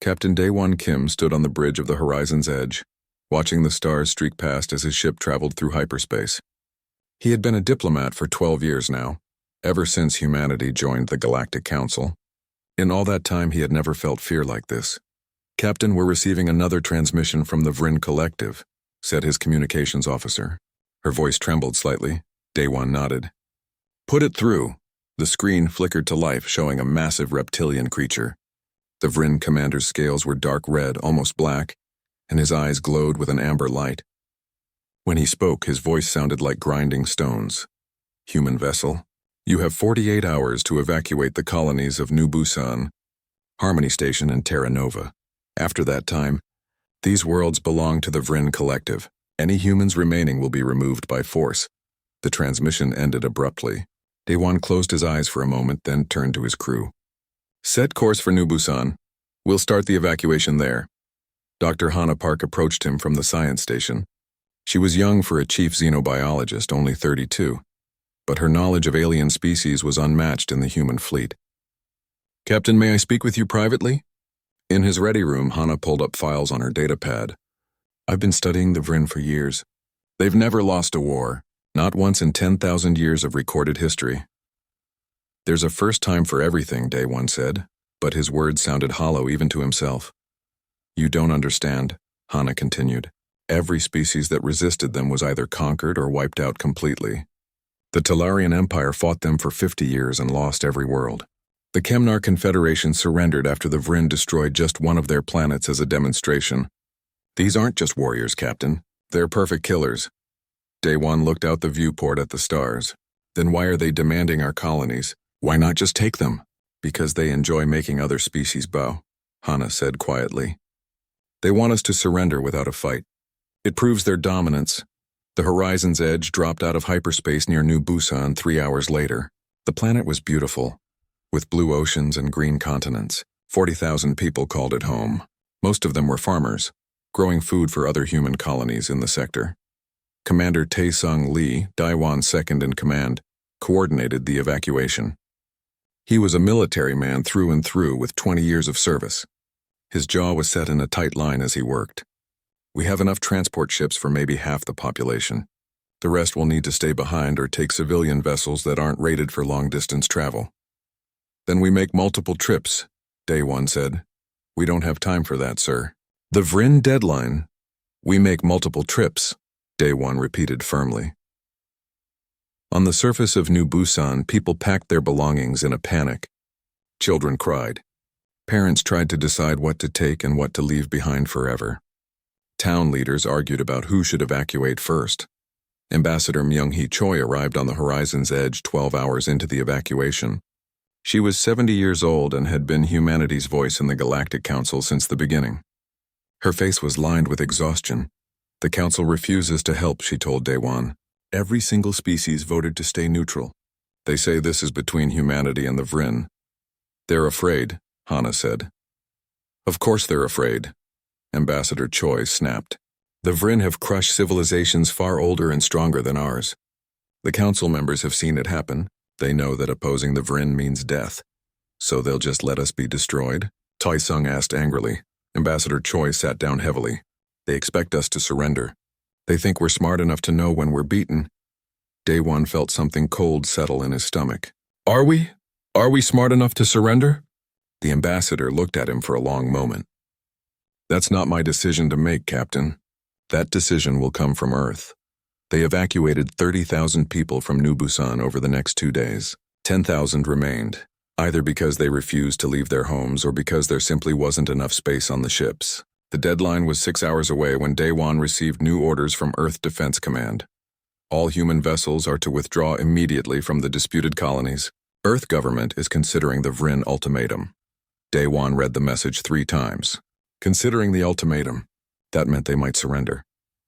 Captain Daewon Kim stood on the bridge of the horizon's edge, watching the stars streak past as his ship traveled through hyperspace. He had been a diplomat for 12 years now, ever since humanity joined the Galactic Council. In all that time, he had never felt fear like this. "Captain, we're receiving another transmission from the Vrin Collective," said his communications officer. Her voice trembled slightly. Daewon nodded. "Put it through." The screen flickered to life, showing a massive reptilian creature. The Vrin commander's scales were dark red, almost black, and his eyes glowed with an amber light. When he spoke, his voice sounded like grinding stones. "Human vessel, you have 48 hours to evacuate the colonies of New Busan, Harmony Station, and Terra Nova. After that time, these worlds belong to the Vrin Collective. Any humans remaining will be removed by force." The transmission ended abruptly. Daewon closed his eyes for a moment, then turned to his crew. "Set course for New Busan. We'll start the evacuation there." Dr. Hannah Park approached him from the science station. She was young for a chief xenobiologist, only 32, but her knowledge of alien species was unmatched in the human fleet. "Captain, may I speak with you privately?" In his ready room, Hannah pulled up files on her datapad. "I've been studying the Vrin for years. They've never lost a war, not once in 10,000 years of recorded history." "There's a first time for everything," Daewon said, but his words sounded hollow even to himself. "You don't understand," Hannah continued. "Every species that resisted them was either conquered or wiped out completely. The Talarian Empire fought them for 50 years and lost every world. The Kemnar Confederation surrendered after the Vrin destroyed just one of their planets as a demonstration. These aren't just warriors, Captain. They're perfect killers." Daewon looked out the viewport at the stars. "Then why are they demanding our colonies? Why not just take them?" "Because they enjoy making other species bow," Hannah said quietly. "They want us to surrender without a fight. It proves their dominance." The horizon's edge dropped out of hyperspace near New Busan 3 hours later. The planet was beautiful, with blue oceans and green continents. 40,000 people called it home. Most of them were farmers, growing food for other human colonies in the sector. Commander Tae-sung Lee, Daewon's second in command, coordinated the evacuation. He was a military man through and through with 20 years of service. His jaw was set in a tight line as he worked. "We have enough transport ships for maybe half the population. The rest will need to stay behind or take civilian vessels that aren't rated for long-distance travel." "Then we make multiple trips," Daewon said. "We don't have time for that, sir." "The Vrin deadline." "We make multiple trips," Daewon repeated firmly. On the surface of New Busan, people packed their belongings in a panic. Children cried. Parents tried to decide what to take and what to leave behind forever. Town leaders argued about who should evacuate first. Ambassador Myung-hee Choi arrived on the horizon's edge 12 hours into the evacuation. She was 70 years old and had been humanity's voice in the Galactic Council since the beginning. Her face was lined with exhaustion. "The Council refuses to help," she told Daewon. "Every single species voted to stay neutral. They say this is between humanity and the Vrin." "They're afraid," Hannah said. "Of course they're afraid," Ambassador Choi snapped. "The Vrin have crushed civilizations far older and stronger than ours. The Council members have seen it happen. They know that opposing the Vrin means death. So they'll just let us be destroyed?" Tae-sung asked angrily. Ambassador Choi sat down heavily. "They expect us to surrender. They think we're smart enough to know when we're beaten." Daewon felt something cold settle in his stomach. Are we? Are we smart enough to surrender?" The ambassador looked at him for a long moment. "That's not my decision to make, Captain. That decision will come from Earth." They evacuated 30,000 people from New Busan over the next 2 days. 10,000 remained, either because they refused to leave their homes or because there simply wasn't enough space on the ships. The deadline was 6 hours away when Daewon received new orders from Earth Defense Command. All human vessels are to withdraw immediately from the disputed colonies. Earth government is considering the Vrin ultimatum. Daewon read the message 3 times. Considering the ultimatum. That meant they might surrender.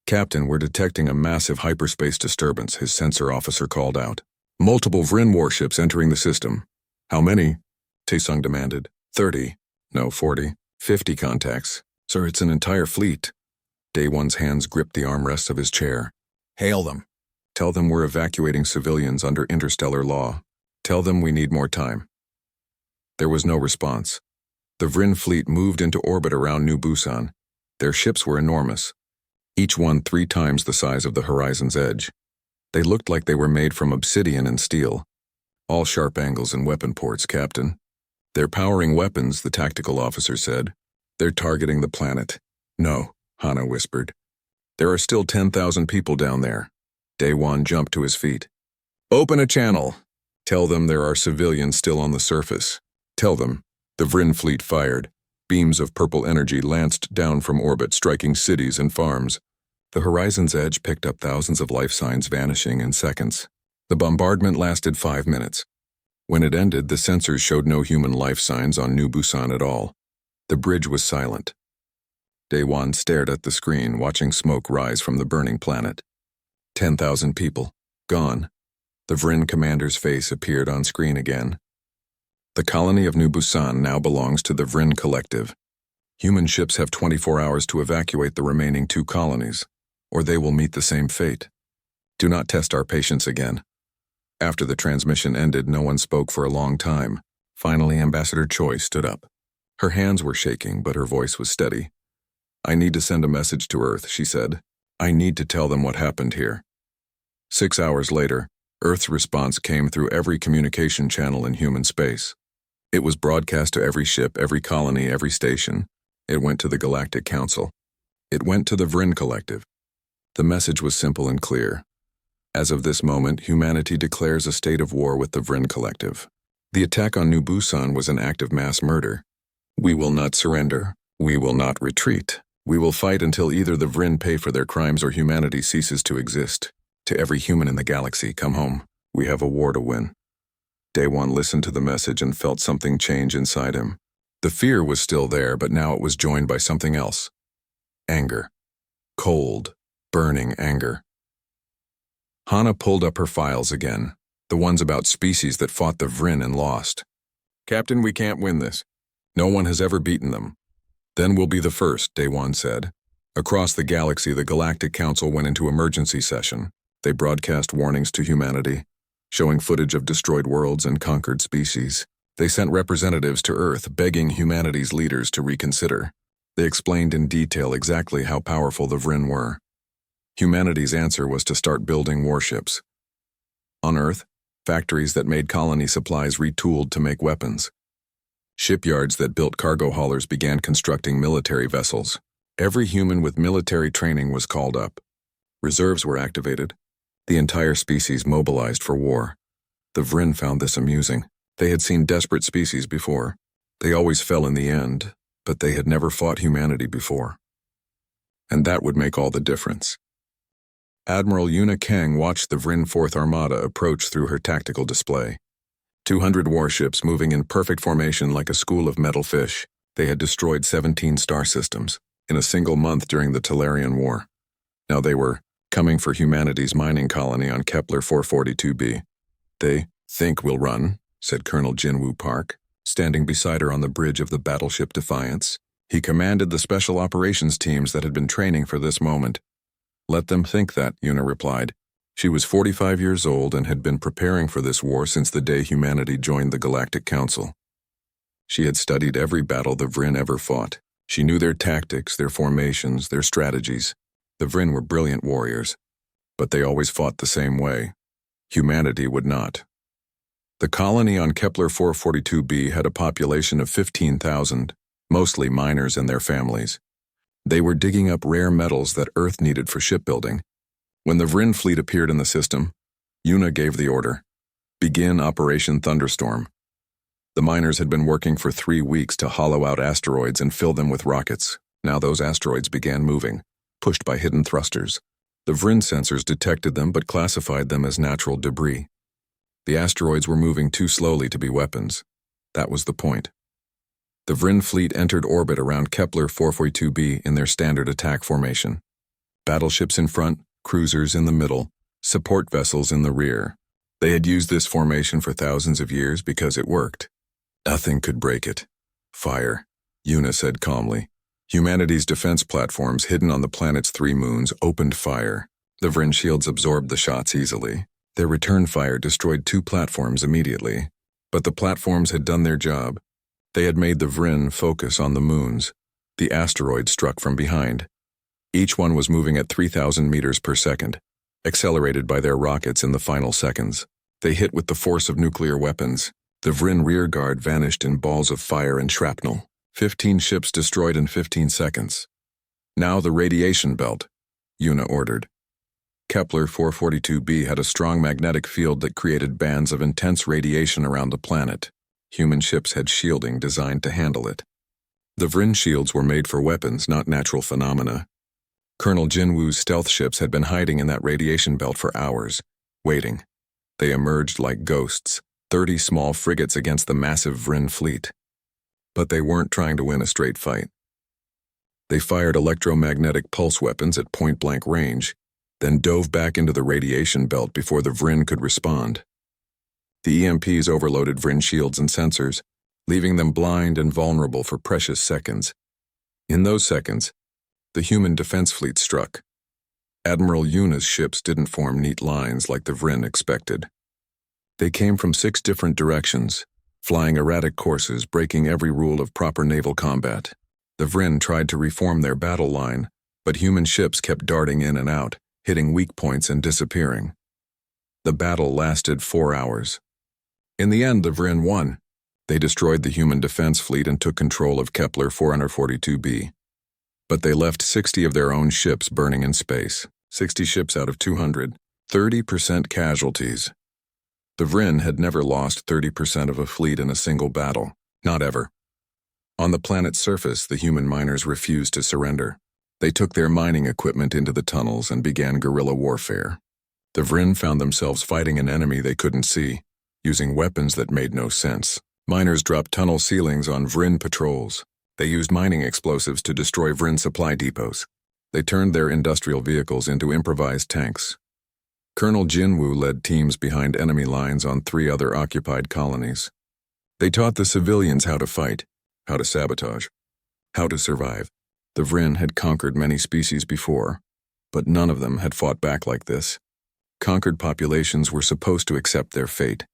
"Captain, we're detecting a massive hyperspace disturbance," his sensor officer called out. "Multiple Vrin warships entering the system." "How many?" Tae-sung demanded. 30. No, 40. 50 contacts. "Sir, it's an entire fleet." Daewon's hands gripped the armrests of his chair. "Hail them. Tell them we're evacuating civilians under interstellar law. Tell them we need more time." There was no response. The Vryn fleet moved into orbit around New Busan. Their ships were enormous, each one 3 times the size of the horizon's edge. They looked like they were made from obsidian and steel. All sharp angles and weapon ports, Captain. They're powering weapons, the tactical officer said. They're targeting the planet. No, Hana whispered. There are still 10,000 people down there. Daewon jumped to his feet. Open a channel. Tell them there are civilians still on the surface. Tell them. The Vryn fleet fired. Beams of purple energy lanced down from orbit, striking cities and farms. The horizon's edge picked up thousands of life signs vanishing in seconds. The bombardment lasted 5 minutes. When it ended, the sensors showed no human life signs on New Busan at all. The bridge was silent. Daewon stared at the screen, watching smoke rise from the burning planet. 10,000 people. Gone. The Vryn commander's face appeared on screen again. The colony of New Busan now belongs to the Vryn Collective. Human ships have 24 hours to evacuate the remaining 2 colonies, or they will meet the same fate. Do not test our patience again. After the transmission ended, no one spoke for a long time. Finally, Ambassador Choi stood up. Her hands were shaking, but her voice was steady. I need to send a message to Earth, she said. I need to tell them what happened here. 6 hours later, Earth's response came through every communication channel in human space. It was broadcast to every ship, every colony, every station. It went to the Galactic Council. It went to the Vryn Collective. The message was simple and clear. As of this moment, humanity declares a state of war with the Vryn Collective. The attack on New Busan was an act of mass murder. We will not surrender. We will not retreat. We will fight until either the Vryn pay for their crimes or humanity ceases to exist. To every human in the galaxy, come home. We have a war to win. Daewon listened to the message and felt something change inside him. The fear was still there, but now it was joined by something else. Anger. Cold, burning anger. Hana pulled up her files again, the ones about species that fought the Vryn and lost. Captain, we can't win this. No one has ever beaten them. Then we'll be the first, Daewon said. Across the galaxy, the Galactic Council went into emergency session. They broadcast warnings to humanity, showing footage of destroyed worlds and conquered species. They sent representatives to Earth, begging humanity's leaders to reconsider. They explained in detail exactly how powerful the Vryn were. Humanity's answer was to start building warships. On Earth, factories that made colony supplies retooled to make weapons. Shipyards that built cargo haulers began constructing military vessels. Every human with military training was called up. Reserves were activated. The entire species mobilized for war. The Vryn found this amusing. They had seen desperate species before. They always fell in the end, but they had never fought humanity before. And that would make all the difference. Admiral Yuna Kang watched the Vryn Fourth Armada approach through her tactical display. 200 warships moving in perfect formation like a school of metal fish. They had destroyed 17 star systems in a single month during the Talarian War. Now they were coming for humanity's mining colony on Kepler 442b. They think we'll run, said Colonel Jinwoo Park, standing beside her on the bridge of the battleship Defiance. He commanded the special operations teams that had been training for this moment. Let them think that, Yuna replied. She was 45 years old and had been preparing for this war since the day humanity joined the Galactic Council. She had studied every battle the Vryn ever fought. She knew their tactics, their formations, their strategies. The Vryn were brilliant warriors, but they always fought the same way. Humanity would not. The colony on Kepler 442b had a population of 15,000, mostly miners and their families. They were digging up rare metals that Earth needed for shipbuilding. When the Vryn fleet appeared in the system, Yuna gave the order. Begin Operation Thunderstorm. The miners had been working for 3 weeks to hollow out asteroids and fill them with rockets. Now those asteroids began moving, pushed by hidden thrusters. The Vryn sensors detected them but classified them as natural debris. The asteroids were moving too slowly to be weapons. That was the point. The Vryn fleet entered orbit around Kepler 442b in their standard attack formation. Battleships in front, cruisers in the middle, support vessels in the rear. They had used this formation for thousands of years because it worked. Nothing could break it. Fire, Yuna said calmly. Humanity's defense platforms hidden on the planet's 3 moons opened fire. The Vryn shields absorbed the shots easily. Their return fire destroyed 2 platforms immediately. But the platforms had done their job. They had made the Vryn focus on the moons. The asteroids struck from behind. Each one was moving at 3,000 meters per second, accelerated by their rockets in the final seconds. They hit with the force of nuclear weapons. The Vryn rearguard vanished in balls of fire and shrapnel. 15 ships destroyed in 15 seconds. Now the radiation belt, Una ordered. Kepler 442b had a strong magnetic field that created bands of intense radiation around the planet. Human ships had shielding designed to handle it. The Vryn shields were made for weapons, not natural phenomena. Colonel Jinwoo's stealth ships had been hiding in that radiation belt for hours, waiting. They emerged like ghosts, 30 small frigates against the massive Vryn fleet. But they weren't trying to win a straight fight. They fired electromagnetic pulse weapons at point-blank range, then dove back into the radiation belt before the Vryn could respond. The EMPs overloaded Vryn shields and sensors, leaving them blind and vulnerable for precious seconds. In those seconds, the human defense fleet struck. Admiral Yuna's ships didn't form neat lines like the Vryn expected. They came from 6 different directions, flying erratic courses, breaking every rule of proper naval combat. The Vryn tried to reform their battle line, but human ships kept darting in and out, hitting weak points and disappearing. The battle lasted 4 hours. In the end, the Vryn won. They destroyed the human defense fleet and took control of Kepler 442b. But they left 60 of their own ships burning in space. 60 ships out of 200. 30% casualties. The Vryn had never lost 30% of a fleet in a single battle. Not ever. On the planet's surface, the human miners refused to surrender. They took their mining equipment into the tunnels and began guerrilla warfare. The Vryn found themselves fighting an enemy they couldn't see, using weapons that made no sense. Miners dropped tunnel ceilings on Vryn patrols. They used mining explosives to destroy Vryn supply depots. They turned their industrial vehicles into improvised tanks. Colonel Jinwoo led teams behind enemy lines on 3 other occupied colonies. They taught the civilians how to fight, how to sabotage, how to survive. The Vryn had conquered many species before, but none of them had fought back like this. Conquered populations were supposed to accept their fate.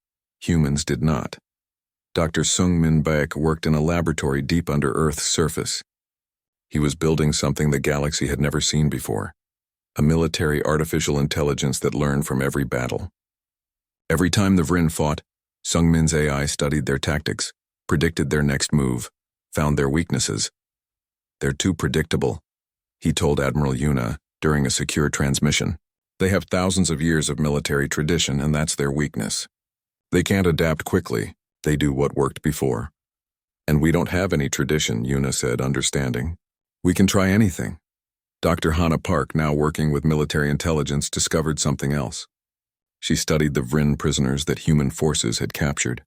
Humans did not. Dr. Sung-Min Baek worked in a laboratory deep under Earth's surface. He was building something the galaxy had never seen before, a military artificial intelligence that learned from every battle. Every time the Vryn fought, Sung-Min's AI studied their tactics, predicted their next move, found their weaknesses. "They're too predictable," he told Admiral Yuna during a secure transmission. "They have thousands of years of military tradition, and that's their weakness. They can't adapt quickly. They do what worked before." "And we don't have any tradition," Yuna said, understanding. "We can try anything." Dr. Hannah Park, now working with military intelligence, discovered something else. She studied the Vryn prisoners that human forces had captured.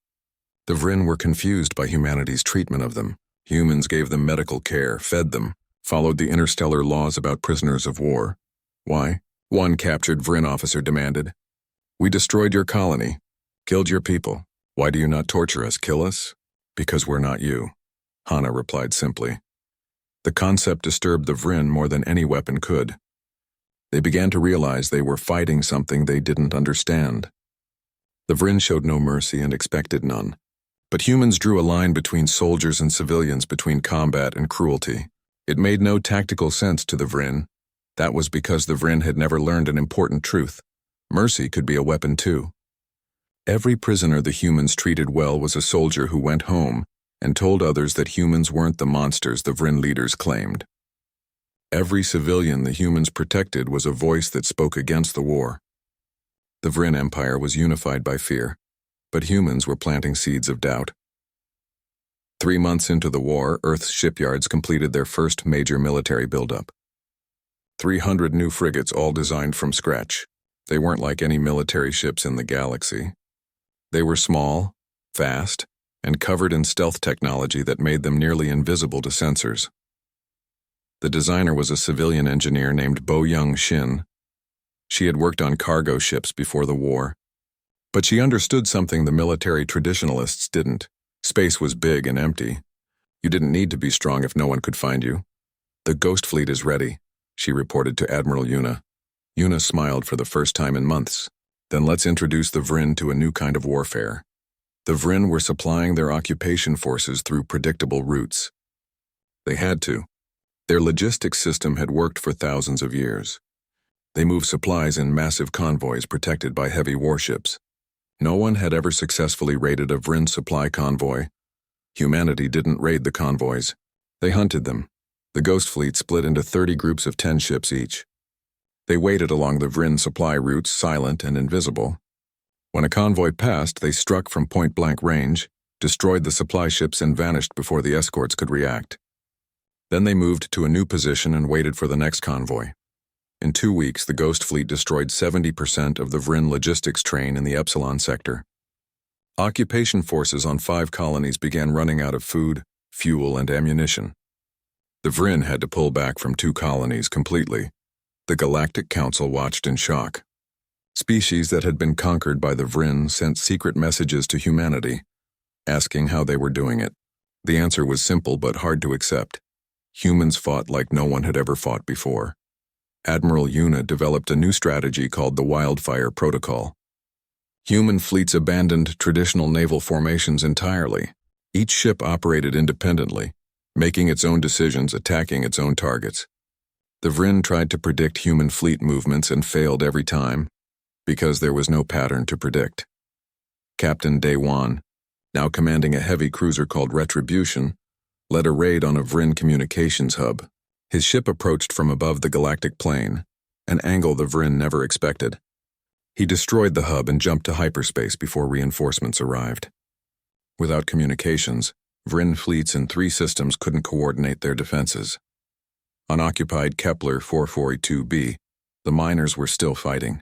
The Vryn were confused by humanity's treatment of them. Humans gave them medical care, fed them, followed the interstellar laws about prisoners of war. Why? One captured Vryn officer demanded. "We destroyed your colony, killed your people. Why do you not torture us, kill us?" "Because we're not you," Hannah replied simply. The concept disturbed the Vryn more than any weapon could. They began to realize they were fighting something they didn't understand. The Vryn showed no mercy and expected none. But humans drew a line between soldiers and civilians, between combat and cruelty. It made no tactical sense to the Vryn. That was because the Vryn had never learned an important truth. Mercy could be a weapon too. Every prisoner the humans treated well was a soldier who went home and told others that humans weren't the monsters the Vryn leaders claimed. Every civilian the humans protected was a voice that spoke against the war. The Vryn Empire was unified by fear, but humans were planting seeds of doubt. 3 months into the war, Earth's shipyards completed their first major military buildup. 300 new frigates, all designed from scratch. They weren't like any military ships in the galaxy. They were small, fast, and covered in stealth technology that made them nearly invisible to sensors. The designer was a civilian engineer named Bo Young Shin. She had worked on cargo ships before the war, but she understood something the military traditionalists didn't. Space was big and empty. You didn't need to be strong if no one could find you. "The Ghost Fleet is ready," she reported to Admiral Yuna. Yuna smiled for the first time in months. "Then let's introduce the Vryn to a new kind of warfare." The Vryn were supplying their occupation forces through predictable routes. They had to. Their logistics system had worked for thousands of years. They moved supplies in massive convoys protected by heavy warships. No one had ever successfully raided a Vryn supply convoy. Humanity didn't raid the convoys. They hunted them. The Ghost Fleet split into 30 groups of 10 ships each. They waited along the Vryn supply routes, silent and invisible. When a convoy passed, they struck from point-blank range, destroyed the supply ships and vanished before the escorts could react. Then they moved to a new position and waited for the next convoy. In 2 weeks, the Ghost Fleet destroyed 70% of the Vryn logistics train in the Epsilon sector. Occupation forces on 5 colonies began running out of food, fuel, and ammunition. The Vryn had to pull back from 2 colonies completely. The Galactic Council watched in shock. Species that had been conquered by the Vryn sent secret messages to humanity, asking how they were doing it. The answer was simple but hard to accept. Humans fought like no one had ever fought before. Admiral Yuna developed a new strategy called the Wildfire Protocol. Human fleets abandoned traditional naval formations entirely. Each ship operated independently, making its own decisions, attacking its own targets. The Vryn tried to predict human fleet movements and failed every time, because there was no pattern to predict. Captain Daewon, now commanding a heavy cruiser called Retribution, led a raid on a Vryn communications hub. His ship approached from above the galactic plane, an angle the Vryn never expected. He destroyed the hub and jumped to hyperspace before reinforcements arrived. Without communications, Vryn fleets in 3 systems couldn't coordinate their defenses. On occupied Kepler 442b, the miners were still fighting.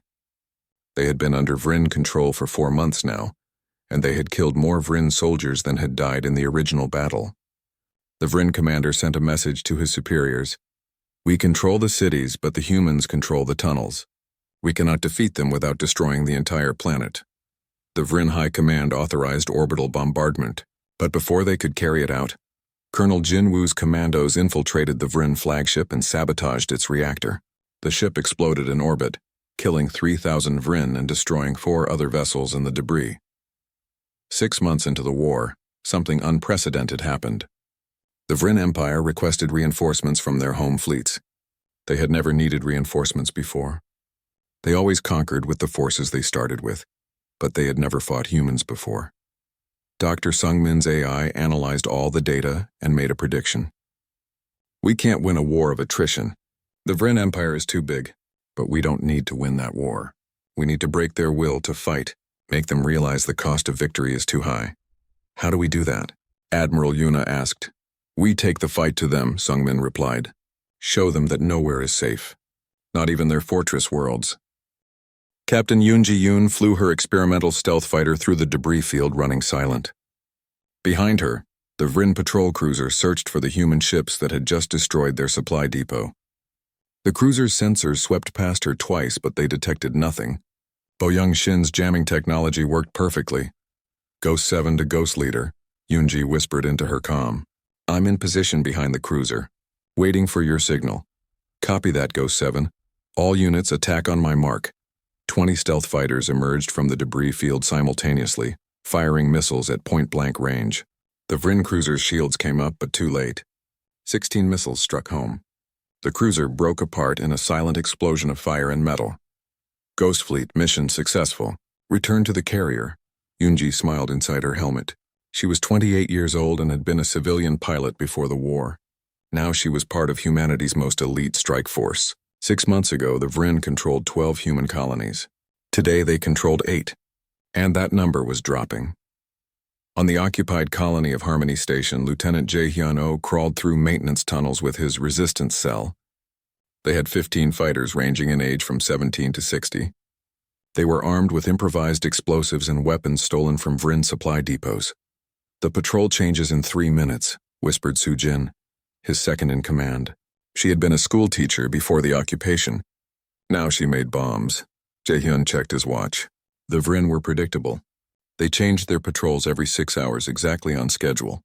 They had been under Vryn control for 4 months now, and they had killed more Vryn soldiers than had died in the original battle. The Vryn commander sent a message to his superiors. "We control the cities, but the humans control the tunnels. We cannot defeat them without destroying the entire planet." The Vryn High Command authorized orbital bombardment, but before they could carry it out, Colonel Jin Woo's commandos infiltrated the Vryn flagship and sabotaged its reactor. The ship exploded in orbit, killing 3,000 Vryn and destroying 4 other vessels in the debris. 6 months into the war, something unprecedented happened. The Vryn Empire requested reinforcements from their home fleets. They had never needed reinforcements before. They always conquered with the forces they started with, but they had never fought humans before. Dr. Sungmin's AI analyzed all the data and made a prediction. "We can't win a war of attrition. The Vryn Empire is too big, but we don't need to win that war. We need to break their will to fight, make them realize the cost of victory is too high." "How do we do that?" Admiral Yuna asked. "We take the fight to them," Sungmin replied. "Show them that nowhere is safe, not even their fortress worlds." Captain Yoon Ji-yoon flew her experimental stealth fighter through the debris field running silent. Behind her, the Vryn patrol cruiser searched for the human ships that had just destroyed their supply depot. The cruiser's sensors swept past her twice, but they detected nothing. Bo-young Shin's jamming technology worked perfectly. "Ghost 7 to Ghost Leader," Yoon-ji whispered into her comm. "I'm in position behind the cruiser, waiting for your signal. Copy that, Ghost 7. All units attack on my mark." 20 stealth fighters emerged from the debris field simultaneously, firing missiles at point-blank range. The Vryn cruiser's shields came up, but too late. 16 missiles struck home. The cruiser broke apart in a silent explosion of fire and metal. "Ghost Fleet, mission successful. Return to the carrier." Yoon-ji smiled inside her helmet. She was 28 years old and had been a civilian pilot before the war. Now she was part of humanity's most elite strike force. 6 months ago, the Vryn controlled 12 human colonies. Today they controlled 8, and that number was dropping. On the occupied colony of Harmony Station, Lieutenant Jae-hyun-oh crawled through maintenance tunnels with his resistance cell. They had 15 fighters ranging in age from 17 to 60. They were armed with improvised explosives and weapons stolen from Vryn supply depots. "The patrol changes in 3 minutes, whispered Soo-jin, his second in command. She had been a school teacher before the occupation. Now she made bombs. Jae-hyun checked his watch. The Vryn were predictable. They changed their patrols every 6 hours exactly on schedule.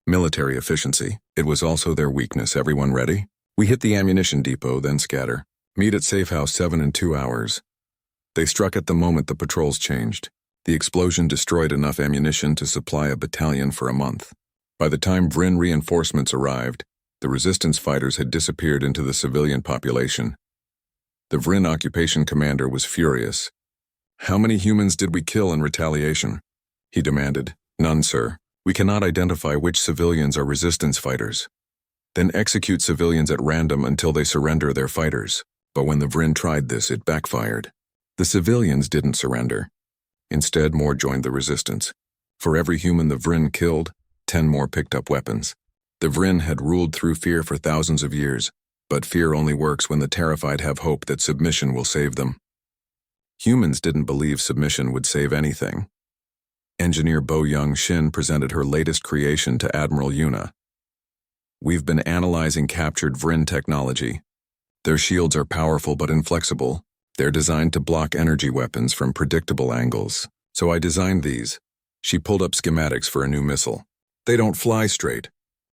Military efficiency. It was also their weakness. Everyone ready? We hit the ammunition depot, then scatter. Meet at Safe House 7 in 2 hours. They struck at the moment the patrols changed. The explosion destroyed enough ammunition to supply a battalion for a month. By the time Vryn reinforcements arrived, the resistance fighters had disappeared into the civilian population. The Vryn occupation commander was furious. "How many humans did we kill in retaliation?" he demanded. "None, sir. We cannot identify which civilians are resistance fighters." "Then execute civilians at random until they surrender their fighters." But when the Vryn tried this, it backfired. The civilians didn't surrender. Instead, more joined the resistance. For every human the Vryn killed, 10 more picked up weapons. The Vryn had ruled through fear for thousands of years, but fear only works when the terrified have hope that submission will save them. Humans didn't believe submission would save anything. Engineer Bo-Young Shin presented her latest creation to Admiral Yuna. "We've been analyzing captured Vryn technology. Their shields are powerful but inflexible. They're designed to block energy weapons from predictable angles. So I designed these." She pulled up schematics for a new missile. "They don't fly straight.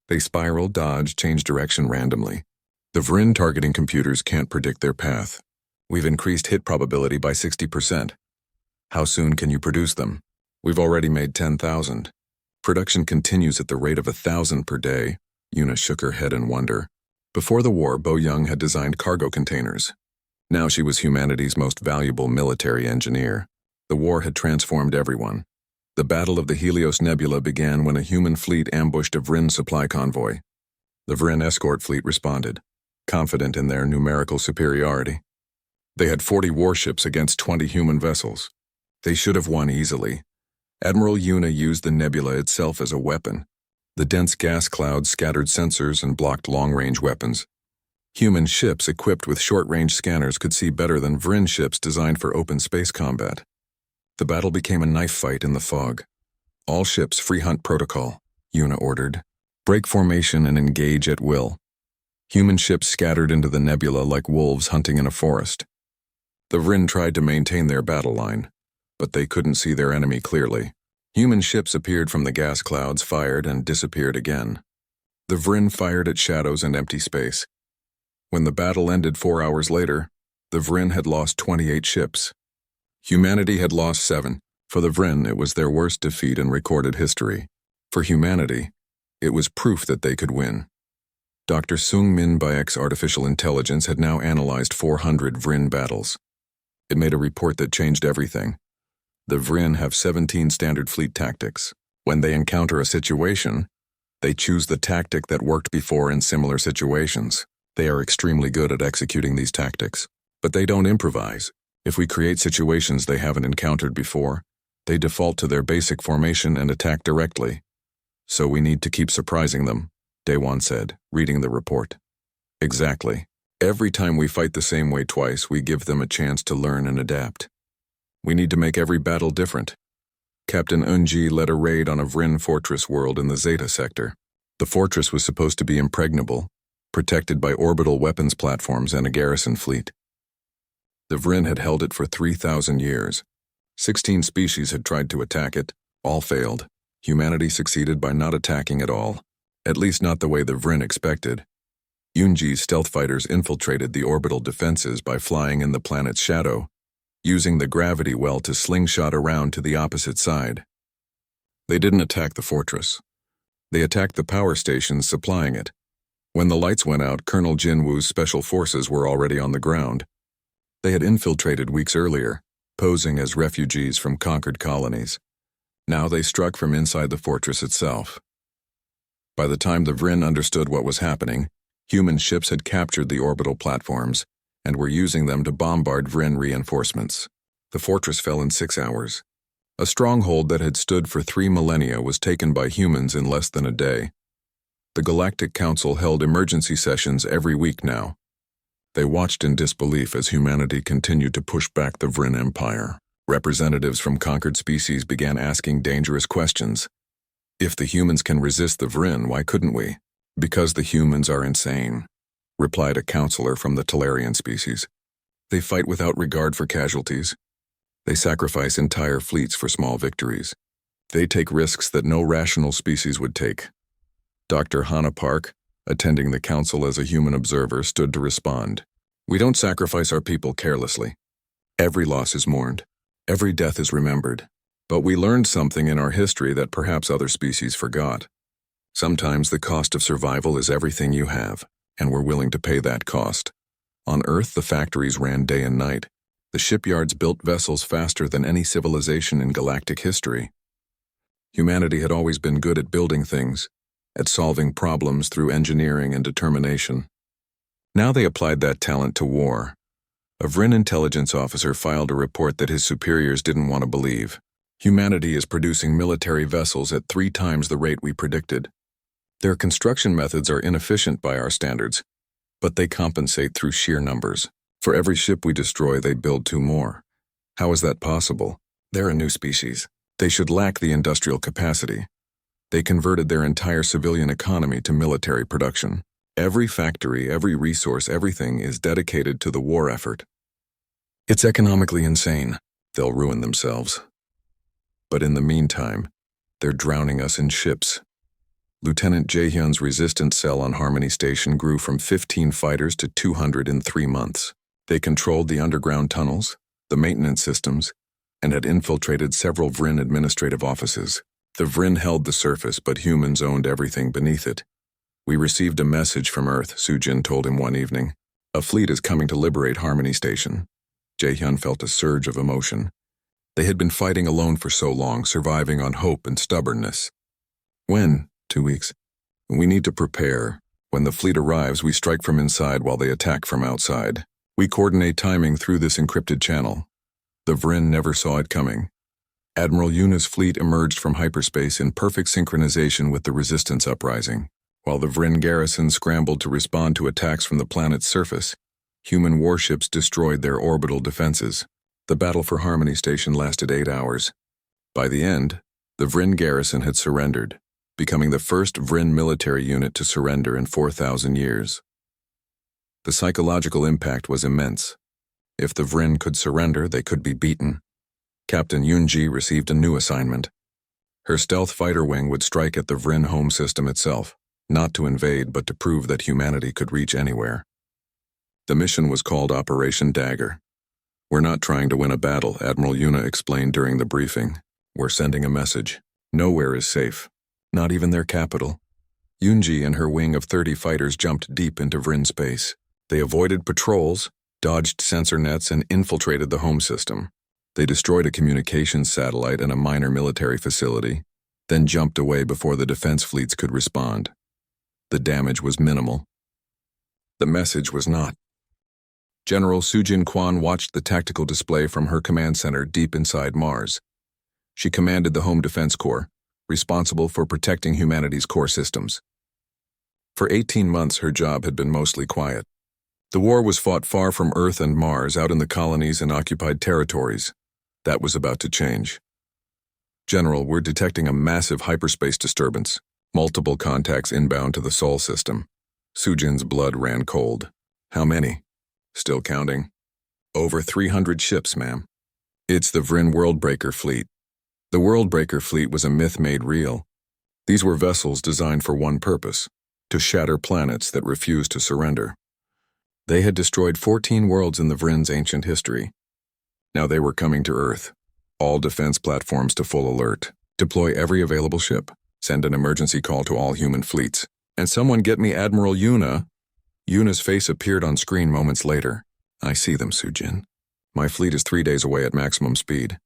They spiral, dodge, change direction randomly. The Vryn targeting computers can't predict their path. We've increased hit probability by 60%. How soon can you produce them?" "We've already made 10,000. Production continues at the rate of 1,000 per day." Yuna shook her head in wonder. Before the war, Bo-Young had designed cargo containers. Now she was humanity's most valuable military engineer. The war had transformed everyone. The Battle of the Helios Nebula began when a human fleet ambushed a Vryn supply convoy. The Vryn escort fleet responded, confident in their numerical superiority. They had 40 warships against 20 human vessels. They should have won easily. Admiral Yuna used the nebula itself as a weapon. The dense gas clouds scattered sensors and blocked long-range weapons. Human ships equipped with short-range scanners could see better than Vryn ships designed for open space combat. The battle became a knife fight in the fog. "All ships free hunt protocol," Yuna ordered. "Break formation and engage at will." Human ships scattered into the nebula like wolves hunting in a forest. The Vryn tried to maintain their battle line, but they couldn't see their enemy clearly. Human ships appeared from the gas clouds, fired, and disappeared again. The Vryn fired at shadows and empty space. When the battle ended 4 hours later, the Vryn had lost 28 ships. Humanity had lost 7. For the Vryn, it was their worst defeat in recorded history. For humanity, it was proof that they could win. Dr. Sung-Min Bayek's artificial intelligence had now analyzed 400 Vryn battles. It made a report that changed everything. The Vryn have 17 standard fleet tactics. When they encounter a situation, they choose the tactic that worked before in similar situations. They are extremely good at executing these tactics. But they don't improvise. If we create situations they haven't encountered before, they default to their basic formation and attack directly. So we need to keep surprising them, Daewon said, reading the report. Exactly. Every time we fight the same way twice, we give them a chance to learn and adapt. We need to make every battle different. Captain Eunji led a raid on a Vryn fortress world in the Zeta sector. The fortress was supposed to be impregnable, protected by orbital weapons platforms and a garrison fleet. The Vryn had held it for 3,000 years. 16 species had tried to attack it, all failed. Humanity succeeded by not attacking at all, at least not the way the Vryn expected. Eunji's stealth fighters infiltrated the orbital defenses by flying in the planet's shadow, using the gravity well to slingshot around to the opposite side. They didn't attack the fortress. They attacked the power stations supplying it. When the lights went out, Colonel Jinwoo's special forces were already on the ground. They had infiltrated weeks earlier, posing as refugees from conquered colonies. Now they struck from inside the fortress itself. By the time the Vryn understood what was happening, human ships had captured the orbital platforms and were using them to bombard Vryn reinforcements. The fortress fell in 6 hours. A stronghold that had stood for 3 millennia was taken by humans in less than a day. The Galactic Council held emergency sessions every week now. They watched in disbelief as humanity continued to push back the Vryn Empire. Representatives from conquered species began asking dangerous questions. If the humans can resist the Vryn, why couldn't we? Because the humans are insane, replied a counselor from the Talarian species. They fight without regard for casualties. They sacrifice entire fleets for small victories. They take risks that no rational species would take. Dr. Hannah Park, attending the council as a human observer, stood to respond. We don't sacrifice our people carelessly. Every loss is mourned. Every death is remembered. But we learned something in our history that perhaps other species forgot. Sometimes the cost of survival is everything you have, and we're willing to pay that cost. On Earth, the factories ran day and night. The shipyards built vessels faster than any civilization in galactic history. Humanity had always been good at building things, at solving problems through engineering and determination. Now they applied that talent to war. A Vryn intelligence officer filed a report that his superiors didn't want to believe. Humanity is producing military vessels at 3 times the rate we predicted. Their construction methods are inefficient by our standards, but they compensate through sheer numbers. For every ship we destroy, they build 2 more. How is that possible? They're a new species. They should lack the industrial capacity. They converted their entire civilian economy to military production. Every factory, every resource, everything is dedicated to the war effort. It's economically insane. They'll ruin themselves. But in the meantime, they're drowning us in ships. Lieutenant Jaehyun's resistance cell on Harmony Station grew from 15 fighters to 200 in 3 months. They controlled the underground tunnels, the maintenance systems, and had infiltrated several Vryn administrative offices. The Vryn held the surface, but humans owned everything beneath it. We received a message from Earth, Sujin told him one evening. A fleet is coming to liberate Harmony Station. Jaehyun felt a surge of emotion. They had been fighting alone for so long, surviving on hope and stubbornness. When? 2 weeks. We need to prepare. When the fleet arrives, we strike from inside while they attack from outside. We coordinate timing through this encrypted channel. The Vryn never saw it coming. Admiral Yuna's fleet emerged from hyperspace in perfect synchronization with the resistance uprising. While the Vryn garrison scrambled to respond to attacks from the planet's surface, human warships destroyed their orbital defenses. The battle for Harmony Station lasted 8 hours. By the end, the Vryn garrison had surrendered, becoming the first Vryn military unit to surrender in 4,000 years. The psychological impact was immense. If the Vryn could surrender, they could be beaten. Captain Yoonji received a new assignment. Her stealth fighter wing would strike at the Vryn home system itself, not to invade but to prove that humanity could reach anywhere. The mission was called Operation Dagger. We're not trying to win a battle, Admiral Yuna explained during the briefing. We're sending a message. Nowhere is safe, not even their capital. Yoonji and her wing of 30 fighters jumped deep into Vryn space. They avoided patrols, dodged sensor nets, and infiltrated the home system. They destroyed a communications satellite and a minor military facility, then jumped away before the defense fleets could respond. The damage was minimal. The message was not. General Sujin Kwan watched the tactical display from her command center deep inside Mars. She commanded the Home Defense Corps, responsible for protecting humanity's core systems. For 18 months, her job had been mostly quiet. The war was fought far from Earth and Mars, out in the colonies and occupied territories. That was about to change. General, we're detecting a massive hyperspace disturbance. Multiple contacts inbound to the Sol system. Sujin's blood ran cold. How many? Still counting. Over 300 ships, ma'am. It's the Vryn Worldbreaker fleet. The Worldbreaker fleet was a myth made real. These were vessels designed for one purpose: to shatter planets that refused to surrender. They had destroyed 14 worlds in the Vryn's ancient history. Now they were coming to Earth. All defense platforms to full alert. Deploy every available ship. Send an emergency call to all human fleets. And someone get me Admiral Yuna. Yuna's face appeared on screen moments later. I see them, Sujin. My fleet is 3 days away at maximum speed.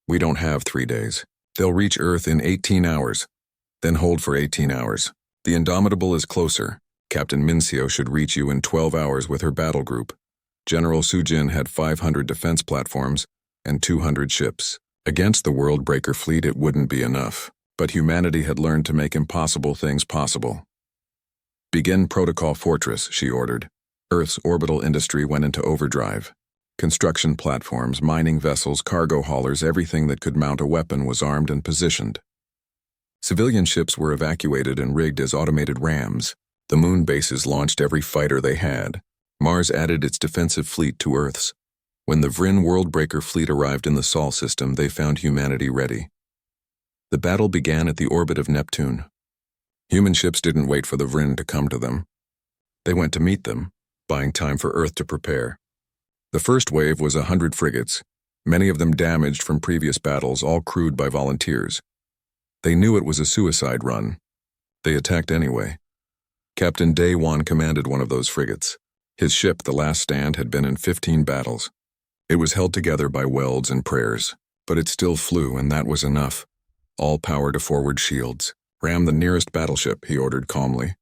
We don't have 3 days. They'll reach Earth in 18 hours. Then hold for 18 hours. The Indomitable is closer. Captain Mincio should reach you in 12 hours with her battle group. General Sujin had 500 defense platforms and 200 ships. Against the Worldbreaker fleet, it wouldn't be enough. But humanity had learned to make impossible things possible. Begin Protocol Fortress, she ordered. Earth's orbital industry went into overdrive. Construction platforms, mining vessels, cargo haulers, everything that could mount a weapon was armed and positioned. Civilian ships were evacuated and rigged as automated rams. The moon bases launched every fighter they had. Mars added its defensive fleet to Earth's. When the Vryn Worldbreaker fleet arrived in the Sol system, they found humanity ready. The battle began at the orbit of Neptune. Human ships didn't wait for the Vryn to come to them. They went to meet them, buying time for Earth to prepare. The first wave was 100 frigates, many of them damaged from previous battles, all crewed by volunteers. They knew it was a suicide run. They attacked anyway. Captain Day Wan commanded one of those frigates. His ship, the Last Stand, had been in 15 battles. It was held together by welds and prayers, but it still flew, and that was enough. All power to forward shields. Ram the nearest battleship, he ordered calmly.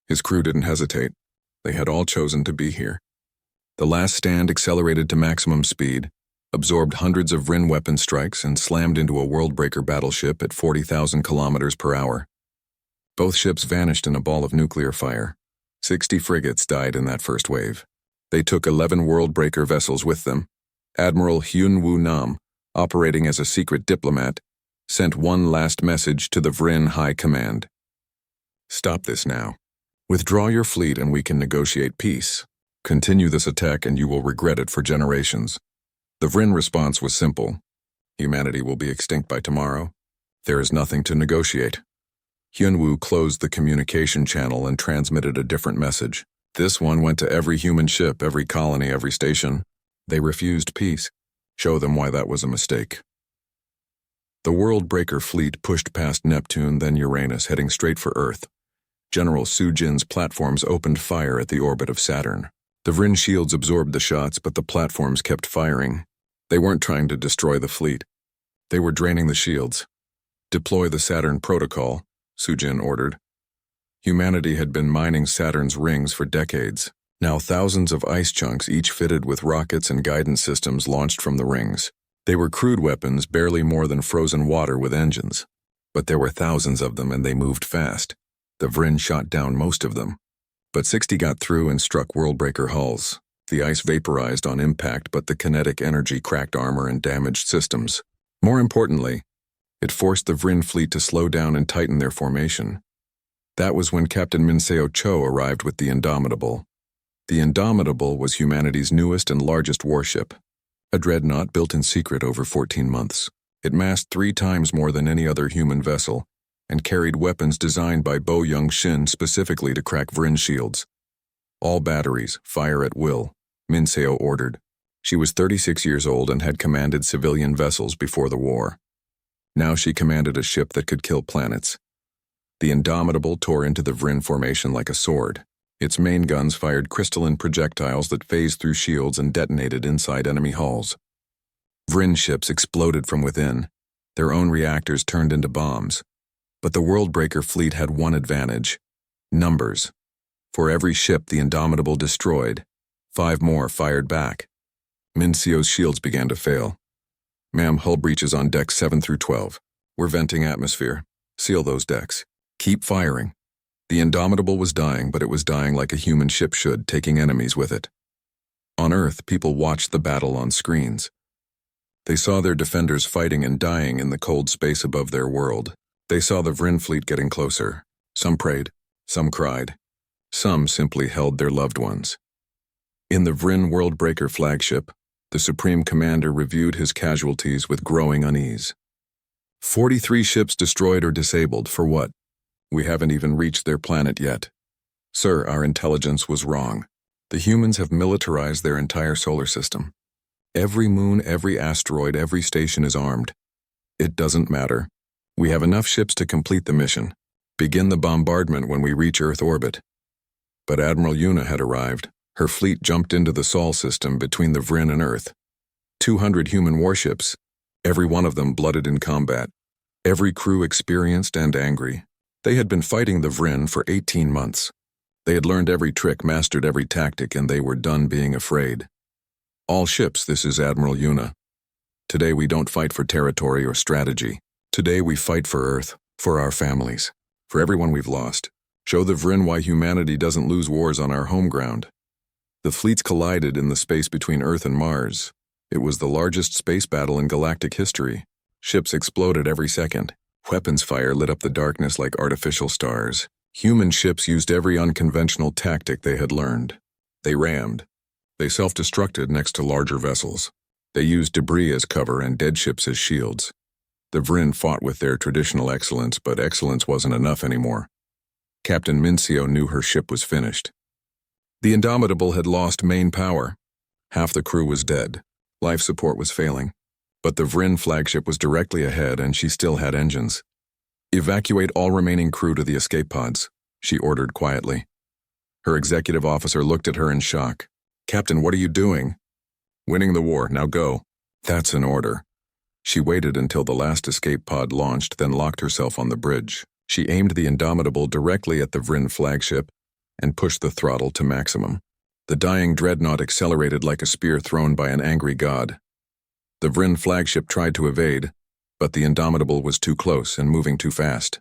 His crew didn't hesitate. They had all chosen to be here. The Last Stand accelerated to maximum speed, absorbed hundreds of Vryn weapon strikes, and slammed into a world-breaker battleship at 40,000 kilometers per hour. Both ships vanished in a ball of nuclear fire. 60 frigates died in that first wave. They took 11 world-breaker vessels with them. Admiral Hyun Woo Nam, operating as a secret diplomat, sent one last message to the Vryn High Command. Stop this now. Withdraw your fleet and we can negotiate peace. Continue this attack and you will regret it for generations. The Vryn response was simple. Humanity will be extinct by tomorrow. There is nothing to negotiate. Hyunwoo closed the communication channel and transmitted a different message. This one went to every human ship, every colony, every station. They refused peace. Show them why that was a mistake. The World Breaker fleet pushed past Neptune, then Uranus, heading straight for Earth. General Sujin's platforms opened fire at the orbit of Saturn. The Vryn shields absorbed the shots, but the platforms kept firing. They weren't trying to destroy the fleet. They were draining the shields. Deploy the Saturn protocol, Sujin ordered. Humanity had been mining Saturn's rings for decades. Now thousands of ice chunks, each fitted with rockets and guidance systems, launched from the rings. They were crude weapons, barely more than frozen water with engines. But there were thousands of them and they moved fast. The Vryn shot down most of them. But 60 got through and struck world-breaker hulls. The ice vaporized on impact, but the kinetic energy cracked armor and damaged systems. More importantly, it forced the Vryn fleet to slow down and tighten their formation. That was when Captain Minseo Cho arrived with the Indomitable. The Indomitable was humanity's newest and largest warship, a dreadnought built in secret over 14 months. It massed 3 times more than any other human vessel, and carried weapons designed by Bo Young-shin specifically to crack Vryn shields. All batteries, fire at will, Minseo ordered. She was 36 years old and had commanded civilian vessels before the war. Now she commanded a ship that could kill planets. The Indomitable tore into the Vryn formation like a sword. Its main guns fired crystalline projectiles that phased through shields and detonated inside enemy hulls. Vryn ships exploded from within. Their own reactors turned into bombs. But the Worldbreaker fleet had one advantage: numbers. For every ship the Indomitable destroyed, 5 more fired back. Minseo's shields began to fail. Ma'am, hull breaches on decks 7 through 12. We're venting atmosphere. Seal those decks. Keep firing. The Indomitable was dying, but it was dying like a human ship should, taking enemies with it. On Earth, people watched the battle on screens. They saw their defenders fighting and dying in the cold space above their world. They saw the Vryn fleet getting closer. Some prayed, some cried. Some simply held their loved ones. In the Vryn Worldbreaker flagship, the Supreme Commander reviewed his casualties with growing unease. 43 ships destroyed or disabled, for what? We haven't even reached their planet yet. Sir, our intelligence was wrong. The humans have militarized their entire solar system. Every moon, every asteroid, every station is armed. It doesn't matter. We have enough ships to complete the mission. Begin the bombardment when we reach Earth orbit. But Admiral Yuna had arrived. Her fleet jumped into the Sol system between the Vryn and Earth. 200 human warships, every one of them blooded in combat. Every crew experienced and angry. They had been fighting the Vryn for 18 months. They had learned every trick, mastered every tactic, and they were done being afraid. All ships, this is Admiral Yuna. Today we don't fight for territory or strategy. Today we fight for Earth, for our families, for everyone we've lost. Show the Vryn why humanity doesn't lose wars on our home ground. The fleets collided in the space between Earth and Mars. It was the largest space battle in galactic history. Ships exploded every second. Weapons fire lit up the darkness like artificial stars. Human ships used every unconventional tactic they had learned. They rammed. They self-destructed next to larger vessels. They used debris as cover and dead ships as shields. The Vryn fought with their traditional excellence, but excellence wasn't enough anymore. Captain Minseo knew her ship was finished. The Indomitable had lost main power. Half the crew was dead. Life support was failing. But the Vryn flagship was directly ahead and she still had engines. "Evacuate all remaining crew to the escape pods," she ordered quietly. Her executive officer looked at her in shock. "Captain, what are you doing?" "Winning the war, now go." "That's an order." She waited until the last escape pod launched, then locked herself on the bridge. She aimed the Indomitable directly at the Vryn flagship and pushed the throttle to maximum. The dying dreadnought accelerated like a spear thrown by an angry god. The Vryn flagship tried to evade, but the Indomitable was too close and moving too fast.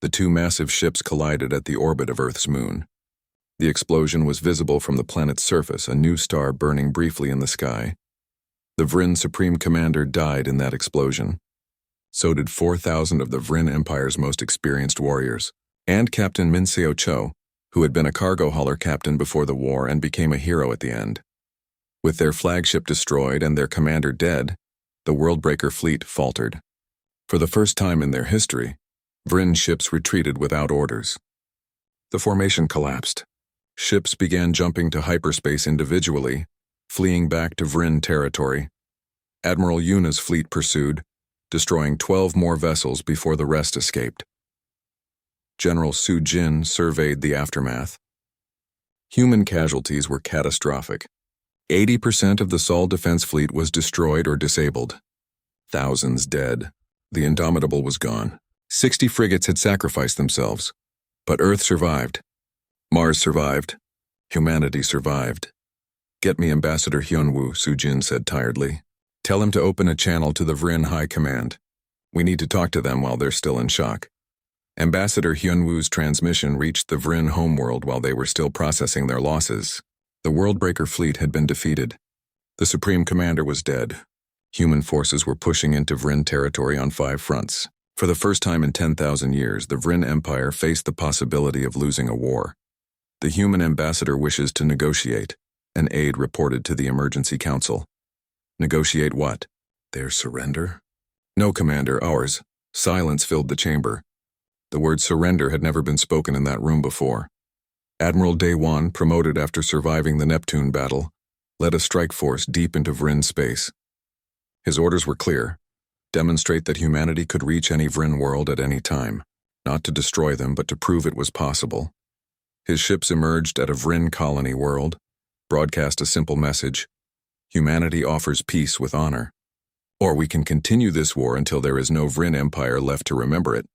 The two massive ships collided at the orbit of Earth's moon. The explosion was visible from the planet's surface, a new star burning briefly in the sky. The Vryn Supreme Commander died in that explosion. So did 4,000 of the Vryn Empire's most experienced warriors, and Captain Min Seo Cho, who had been a cargo hauler captain before the war and became a hero at the end. With their flagship destroyed and their commander dead, the Worldbreaker fleet faltered. For the first time in their history, Vryn ships retreated without orders. The formation collapsed. Ships began jumping to hyperspace individually, fleeing back to Vryn territory. Admiral Yuna's fleet pursued, destroying 12 more vessels before the rest escaped. General Su Jin surveyed the aftermath. Human casualties were catastrophic. 80% of the Sol defense fleet was destroyed or disabled. Thousands dead. The Indomitable was gone. 60 frigates had sacrificed themselves. But Earth survived. Mars survived. Humanity survived. "Get me Ambassador Hyunwoo," Su Jin said tiredly. "Tell him to open a channel to the Vryn High Command. We need to talk to them while they're still in shock." Ambassador Hyunwoo's transmission reached the Vryn homeworld while they were still processing their losses. The Worldbreaker fleet had been defeated. The Supreme Commander was dead. Human forces were pushing into Vryn territory on 5 fronts. For the first time in 10,000 years, the Vryn Empire faced the possibility of losing a war. The human ambassador wishes to negotiate, an aide reported to the Emergency Council. "Negotiate what? Their surrender?" "No, Commander, ours." Silence filled the chamber. The word surrender had never been spoken in that room before. Admiral Daewon, promoted after surviving the Neptune battle, led a strike force deep into Vryn space. His orders were clear: demonstrate that humanity could reach any Vryn world at any time, not to destroy them but to prove it was possible. His ships emerged at a Vryn colony world, broadcast a simple message: humanity offers peace with honor. Or we can continue this war until there is no Vryn Empire left to remember it.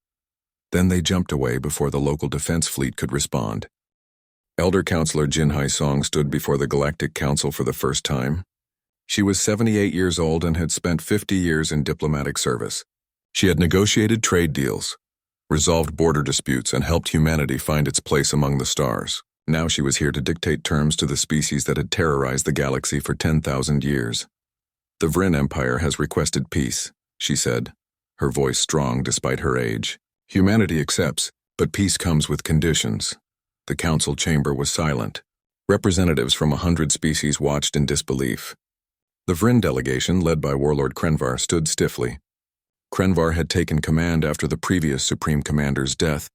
Then they jumped away before the local defense fleet could respond. Elder Counselor Jin Hai-song stood before the Galactic Council for the first time. She was 78 years old and had spent 50 years in diplomatic service. She had negotiated trade deals, resolved border disputes, and helped humanity find its place among the stars. Now she was here to dictate terms to the species that had terrorized the galaxy for 10,000 years. "The Vryn Empire has requested peace," she said, her voice strong despite her age. "Humanity accepts, but peace comes with conditions." The council chamber was silent. Representatives from 100 species watched in disbelief. The Vryn delegation, led by Warlord Krenvar, stood stiffly. Krenvar had taken command after the previous Supreme Commander's death.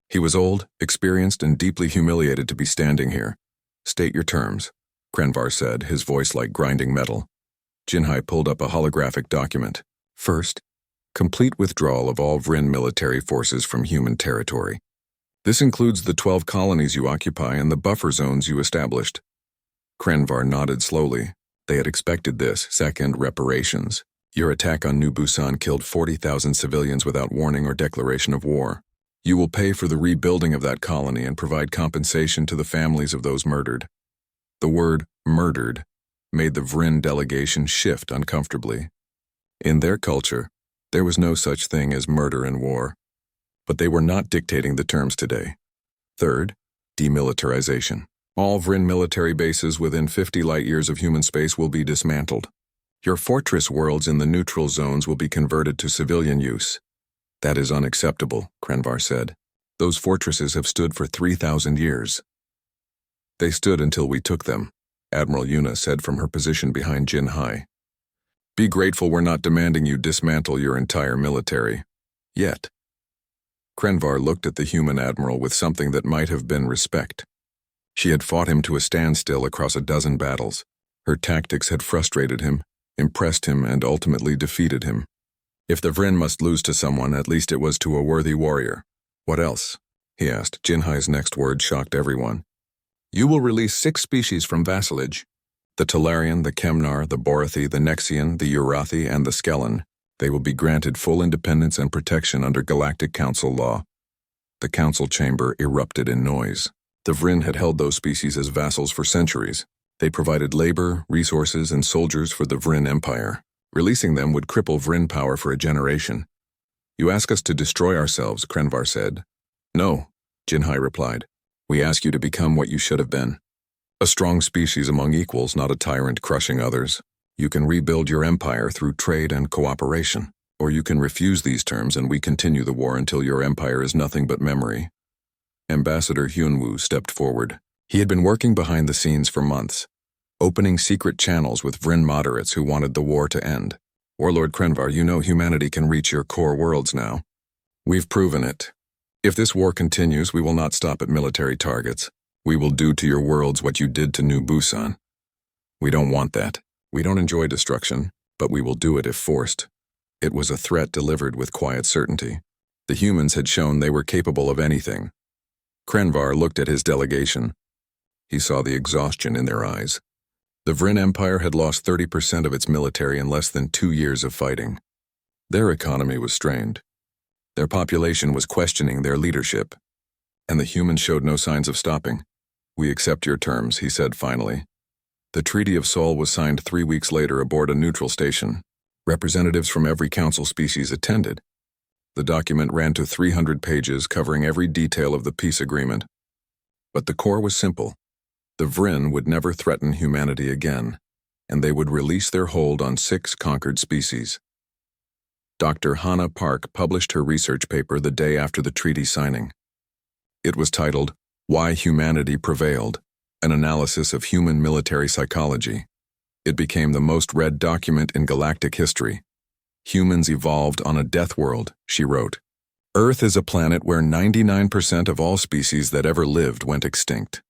He was old, experienced, and deeply humiliated to be standing here. "State your terms," Krenvar said, his voice like grinding metal. Jinhai pulled up a holographic document. "First, complete withdrawal of all Vryn military forces from human territory. This includes the 12 colonies you occupy and the buffer zones you established." Krenvar nodded slowly. They had expected this. Second, reparations. Your attack on New Busan killed 40,000 civilians without warning or declaration of war. You will pay for the rebuilding of that colony and provide compensation to the families of those murdered. The word murdered made the Vryn delegation shift uncomfortably. In their culture, there was no such thing as murder in war. But they were not dictating the terms today. Third, demilitarization. All Vryn military bases within 50 light-years of human space will be dismantled. Your fortress worlds in the neutral zones will be converted to civilian use. That is unacceptable, Krenvar said. Those fortresses have stood for 3,000 years. They stood until we took them, Admiral Yuna said from her position behind Jin Hai. Be grateful we're not demanding you dismantle your entire military. Yet. Krenvar looked at the human admiral with something that might have been respect. She had fought him to a standstill across a dozen battles. Her tactics had frustrated him, impressed him, and ultimately defeated him. If the Vryn must lose to someone, at least it was to a worthy warrior. What else? He asked. Jinhai's next word shocked everyone. You will release 6 species from vassalage. The Talarian, the Kemnar, the Borathi, the Nexian, the Urathi, and the Skellan. They will be granted full independence and protection under Galactic Council law. The council chamber erupted in noise. The Vryn had held those species as vassals for centuries. They provided labor, resources, and soldiers for the Vryn Empire. Releasing them would cripple Vryn power for a generation. You ask us to destroy ourselves, Krenvar said. No, Jinhai replied. We ask you to become what you should have been. A strong species among equals, not a tyrant crushing others. You can rebuild your empire through trade and cooperation, or you can refuse these terms and we continue the war until your empire is nothing but memory. Ambassador Hyunwoo stepped forward. He had been working behind the scenes for months, opening secret channels with Vryn moderates who wanted the war to end. Warlord Krenvar, you know humanity can reach your core worlds now. We've proven it. If this war continues, we will not stop at military targets. We will do to your worlds what you did to New Busan. We don't want that. We don't enjoy destruction, but we will do it if forced. It was a threat delivered with quiet certainty. The humans had shown they were capable of anything. Krenvar looked at his delegation. He saw the exhaustion in their eyes. The Vryn Empire had lost 30% of its military in less than 2 years of fighting. Their economy was strained. Their population was questioning their leadership. And the humans showed no signs of stopping. We accept your terms, he said finally. The Treaty of Sol was signed 3 weeks later aboard a neutral station. Representatives from every council species attended. The document ran to 300 pages covering every detail of the peace agreement. But the core was simple. The Vryn would never threaten humanity again, and they would release their hold on 6 conquered species. Dr. Hannah Park published her research paper the day after the treaty signing. It was titled, Why Humanity Prevailed, an analysis of human military psychology. It became the most read document in galactic history. Humans evolved on a death world, she wrote. Earth is a planet where 99% of all species that ever lived went extinct,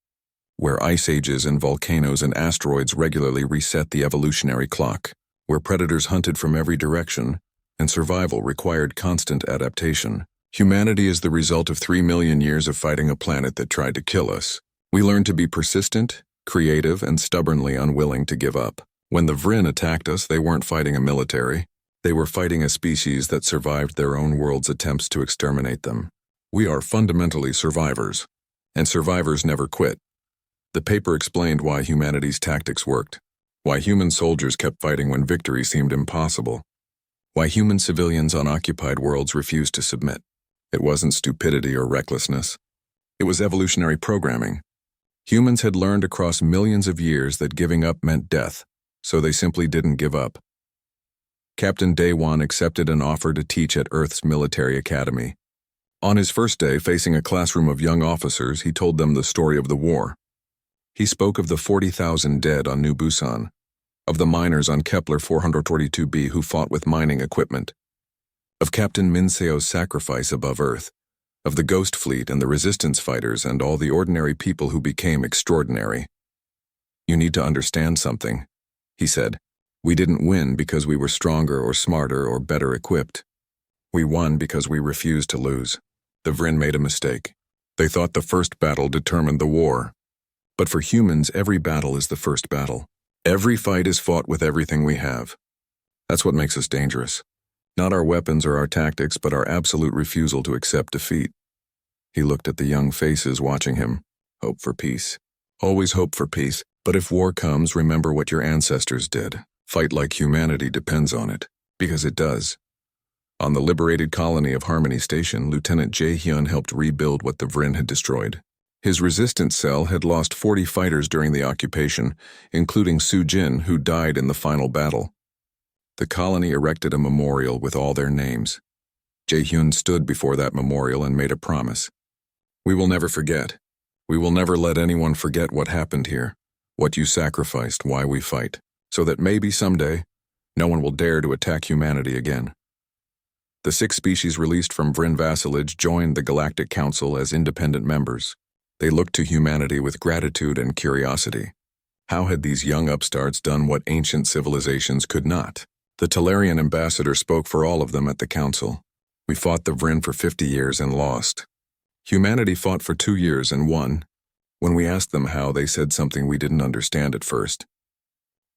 where ice ages and volcanoes and asteroids regularly reset the evolutionary clock, where predators hunted from every direction, and survival required constant adaptation. Humanity is the result of 3 million years of fighting a planet that tried to kill us. We learned to be persistent, creative, and stubbornly unwilling to give up. When the Vryn attacked us, they weren't fighting a military. They were fighting a species that survived their own world's attempts to exterminate them. We are fundamentally survivors, and survivors never quit. The paper explained why humanity's tactics worked, why human soldiers kept fighting when victory seemed impossible, why human civilians on occupied worlds refused to submit. It wasn't stupidity or recklessness. It was evolutionary programming. Humans had learned across millions of years that giving up meant death, so they simply didn't give up. Captain Daewon accepted an offer to teach at Earth's military academy. On his first day, facing a classroom of young officers, he told them the story of the war. He spoke of the 40,000 dead on New Busan, of the miners on Kepler 442b who fought with mining equipment, of Captain Minseo's sacrifice above Earth, of the Ghost Fleet and the resistance fighters and all the ordinary people who became extraordinary. You need to understand something, he said. We didn't win because we were stronger or smarter or better equipped. We won because we refused to lose. The Vryn made a mistake. They thought the first battle determined the war. But for humans, every battle is the first battle. Every fight is fought with everything we have. That's what makes us dangerous. Not our weapons or our tactics, but our absolute refusal to accept defeat. He looked at the young faces watching him. Hope for peace. Always hope for peace, but if war comes, remember what your ancestors did. Fight like humanity depends on it, because it does. On the liberated colony of Harmony Station, Lieutenant Jae-hyun helped rebuild what the Vryn had destroyed. His resistance cell had lost 40 fighters during the occupation, including Soo-jin, who died in the final battle. The colony erected a memorial with all their names. Jae-hyun stood before that memorial and made a promise. We will never forget. We will never let anyone forget what happened here, what you sacrificed, why we fight, so that maybe someday, no one will dare to attack humanity again. The 6 species released from Vryn vassalage joined the Galactic Council as independent members. They looked to humanity with gratitude and curiosity. How had these young upstarts done what ancient civilizations could not? The Talarian ambassador spoke for all of them at the council. We fought the Vryn for 50 years and lost. Humanity fought for 2 years and won. When we asked them how, they said something we didn't understand at first.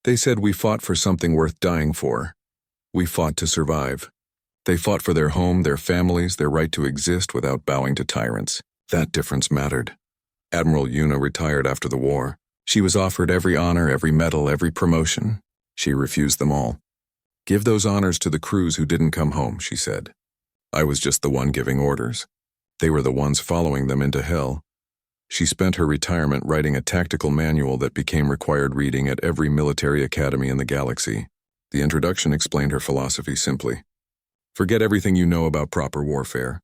They said we fought for something worth dying for. We fought to survive. They fought for their home, their families, their right to exist without bowing to tyrants. That difference mattered. Admiral Yuna retired after the war. She was offered every honor, every medal, every promotion. She refused them all. Give those honors to the crews who didn't come home, she said. I was just the one giving orders. They were the ones following them into hell. She spent her retirement writing a tactical manual that became required reading at every military academy in the galaxy. The introduction explained her philosophy simply. Forget everything you know about proper warfare.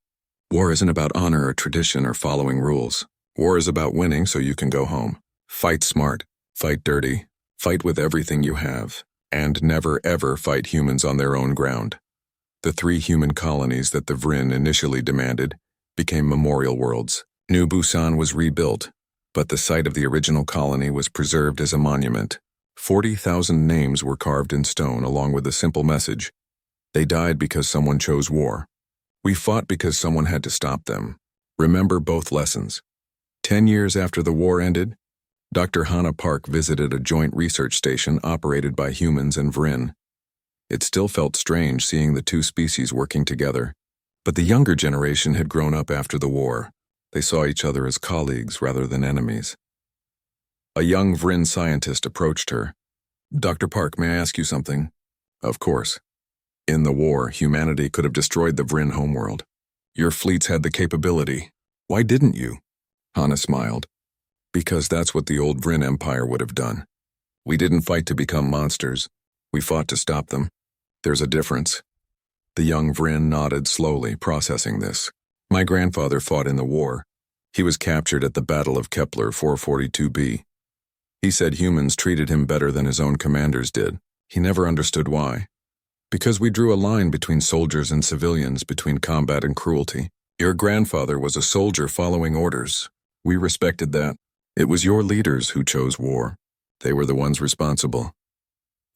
War isn't about honor or tradition or following rules. War is about winning so you can go home. Fight smart, fight dirty, fight with everything you have, and never ever fight humans on their own ground. The 3 human colonies that the Vryn initially demanded became memorial worlds. New Busan was rebuilt, but the site of the original colony was preserved as a monument. 40,000 names were carved in stone along with a simple message. They died because someone chose war. We fought because someone had to stop them. Remember both lessons. 10 years after the war ended, Dr. Hannah Park visited a joint research station operated by humans and Vryn. It still felt strange seeing the 2 species working together, but the younger generation had grown up after the war. They saw each other as colleagues rather than enemies. A young Vryn scientist approached her. Dr. Park, may I ask you something? Of course. In the war, humanity could have destroyed the Vryn homeworld. Your fleets had the capability. Why didn't you? Hannah smiled. Because that's what the old Vryn Empire would have done. We didn't fight to become monsters. We fought to stop them. There's a difference. The young Vryn nodded slowly, processing this. My grandfather fought in the war. He was captured at the Battle of Kepler 442b. He said humans treated him better than his own commanders did. He never understood why. Because we drew a line between soldiers and civilians, between combat and cruelty. Your grandfather was a soldier following orders. We respected that. It was your leaders who chose war. They were the ones responsible.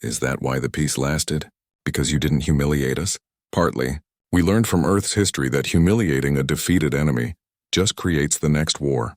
Is that why the peace lasted? Because you didn't humiliate us? Partly. We learned from Earth's history that humiliating a defeated enemy just creates the next war.